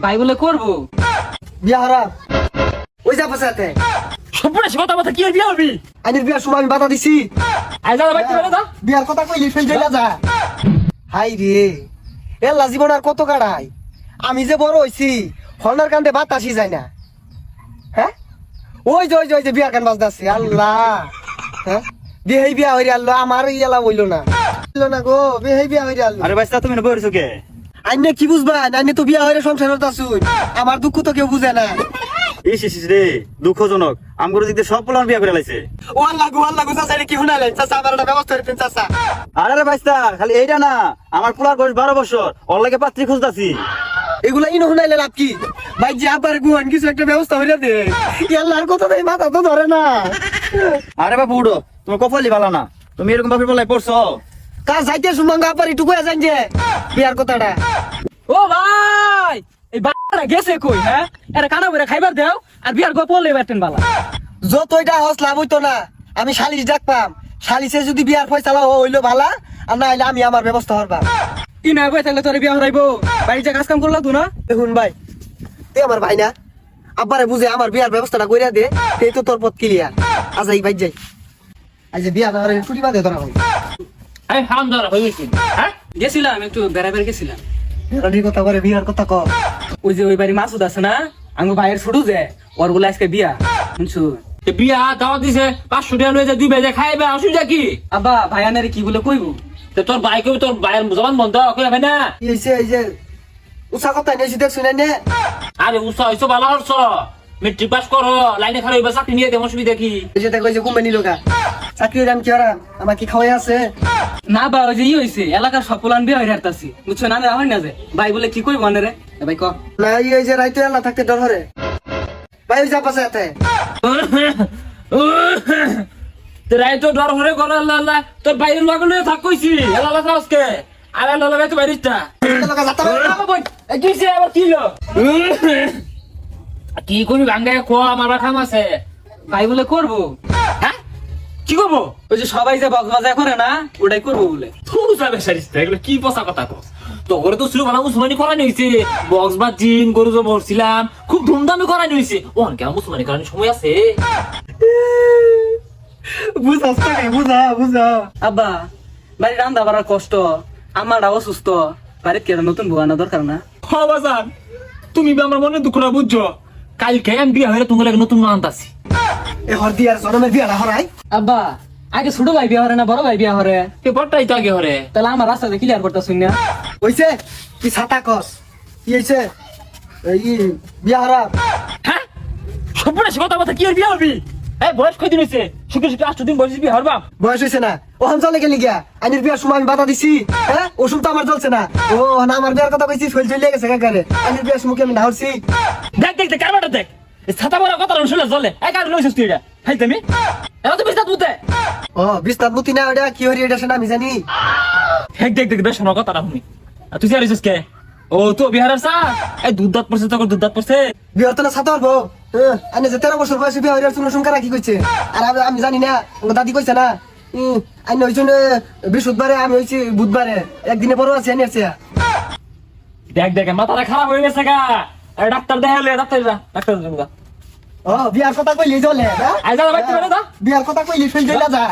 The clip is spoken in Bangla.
ভাই বলে করবো বিয়া হারাম ওই যা পাশাতে সম্পূর্ণ কথা কথা কি আর বিয়া হবি আইনের বিয়ার সময় আমি বাধা দিছি আই যা ভাই তুই যা বিয়ার কথা কইলি ফেল যাইলা যা হাই রে এল্লা জীবন আর কত কাড়াই আমি যে বড় হইছি হর্নার কান্দে বাতাসি যায় না হ্যাঁ ওই যে বিয়ার কান বাজদাছে আল্লাহ হ্যাঁ বিহেই বিয়া হইরে আল্লাহ আমার ইয়ালা হইলো না গো বিহেই বিয়া হইরে আল্লাহ আরে বাইস্তা তুমি না বইরছো কে? আইনে কি বুঝবা আইনে তো বিয়া হইরে সংসার হতাছুই আমার দুঃখ তো কেউ বুঝে না ইস রে দুঃখজনক আমগুলো দিতে সব পোলান বিয়া করে লাইছে। ও আল্লাহ গো চাচা কি হুনাইলেন চাচা আমার একটা ব্যবস্থা করতেন চাচা আরে বাইস্তা খালি এইটা না আমার পোলার বয়স 12 বছর ওর লাগে পাত্রী খুঁজতাছি। এগুলা ইনো হুনাইলে লাভ কি ভাই যে আবার গুয়ান কিছু একটা ব্যবস্থা হইরে দে আল্লাহর কথা দেই মাথা তো ধরে না আরে বাবু উড়ো তোমার কপালই ভালো না, তুমি এরকম বাপের পাল্লায় পড়ছো। কাজ যাইতে সুমঙ্গা আবার একটু কয়ে যান যে বিয়ার কথাটা ও ভাই এই বাচ্চারা গেছে কই হ্যাঁ এরা কানা বইরা খাইবার দেও আর বিয়ার গপ লই বাটেন বালা যতইটা হস লাভ হইতো না আমি শালিশ ডাক পাম শালিশে যদি বিয়ার ফয়সালা হইলো ভালা আর না হইলে আমি আমার ব্যবস্থা করবা ই না বই থাকলে তোরে বিয়া হরাইবো বাড়িতে কাজ কাম করলা তো না দেখুন ভাই তুই আমার ভাই না আব্বারে বুঝে আমার বিয়ার ব্যবস্থাটা কইরা দে এই তো তোর পথ ক্লিয়ার আজাই ভাই যাই আজ বিয়া ধরে ছুটি বাদে ধরা হয় আই হাম ধরা হইছি হ্যাঁ গেছিলাম একটু বেড়াবেড় গেছিলাম রানির কথা করে বিয়ার কথা ক ওই যে ওই বাড়ি মাসুদ আছে না আমার ভাইয়ের ছোট যে ওর বলে আজকে বিয়া শুনছো বিয়া দাওয়া দিছে 500 টাকা লয়ে যা দুই ভাই খাইবে অসুবিধা কি আব্বা ভাই আনারে কি বলে কইবো তোর ভাই কই তোর ভাইয়ের জবান বন্ধ কইবে না এই যে উষা কথা নেছি দেখ শুনে নে আরে উসা হইছো ভালো হরছো মেট্রিক পাস করো লাইনে খারাপ হইবা চাকরি নিয়ে দেব অসুবিধা কি এই যে দেখো এই যে কোম্পানি লোকা চাকরি দাম কি ওরা আমার কি খাওয়াই আছে না বা ওই যে ই হইছে এলাকার সব পোলান বিয়া হইরে হারতাছি বুঝছো না হয় না যে ভাই বলে কি কইবো আনারে ভাই ক না এই যে রাইতে আল্লাহ থাকতে ডর হরে ভাই ওই যা পাশে আতে তোরাই তো ডর হরে গলা আল্লাহ আল্লাহ তোর বাইরের লগে লয়ে থাক কইছি আল্লাহ আল্লাহ আজকে আর আল্লাহ আল্লাহ তো বাইরিস্তা লোকা যাতা এই কিছে আবার কি লো কি কইবি ভাঙ্গায় কো আমার খাম আছে ভাই বলে করব হ্যাঁ কি করব ওই যে সবাই যে বকবাজা করে না ওটাই করব বলে তুই যাবে সারিস্তা এগুলো কি পচা কথা কস তো ওরে তো শুরু বালা মুসলমানি করা নিয়েছে বক্স বা জিন গরু যে মরছিলাম খুব ধুমধামে করা নিয়েছে ওন কেন মুসলমানি করার সময় আছে বুঝাস টাকা বুঝা আব্বা বাড়ি রান্না বাড়ার কষ্ট আমার অসুস্থ বাড়িতে কেন নতুন বোয়ানো দরকার না বাজান তুমি আমার মনে দুঃখটা বুঝছো কালকে আমি বিয়া হয়ে তোমার নতুন আনতাছি এ হর দিয়ার জনমের বিয়াটা হরাই আব্বা আগে ছোট ভাই বিয়া হরে না বড় ভাই বিয়া হরে কে বড়টাই তো আগে হরে তাহলে আমার রাস্তাতে ক্লিয়ার করতে শুন না হইছে কি ছাতা কস কি হইছে এই বিয়া হারাম হ্যাঁ সম্পূর্ণ কথা কথা কি আর বিয়া হবি এই বয়স কয়দিন হইছে শুক্র 8 দিন বয়স বিয়া হরবা বয়স হইছে না ও হাম চলে গেলি গিয়া আইনের বিয়ার সময় আমি বাধা দিছি হ্যাঁ ওষুধ তো আমার চলছে না ও না আমার বিয়ার কথা কইছি ফেল চলে গেছে কাকারে আইনের বিয়ার সময় আমি নাহরছি দেখ কারবারটা দেখ এই ছাতা বড় কথা শুনে চলে এক আর লইছিস তুই এটা হাই তুমি এরা তো বিস্তার বুঝতে ও বিস্তার বুতি না ওটা কি হরি এটা সেটা আমি জানি দেখ বেশ শোনো কথাটা শুনি তুই জানিস কে ও তো বিহারের সা এই দুধ দাঁত পড়ছে তোর দুধ দাঁত পড়ছে বিয়ার তো না ছাতা হবো আইনে যে 13 বছর বয়সে বিয়া হইয়ার শুনে সংখ্যা রাখি কইছে আর আমি জানি না ওর দাদি কইছে না আইনে হইছে বৃহস্পতিবারে আমি হইছি বুধবারে একদিনে বড় আছে আইনে আছে দেখ মাথাটা খারাপ হয়ে গেছে গা ডাক্তার দেখালে ডাক্তার যা ও বিয়ার কথা কইলি চলে আই যা ভাই তুই যা বিয়ার কথা কইলি ফেল চলে যা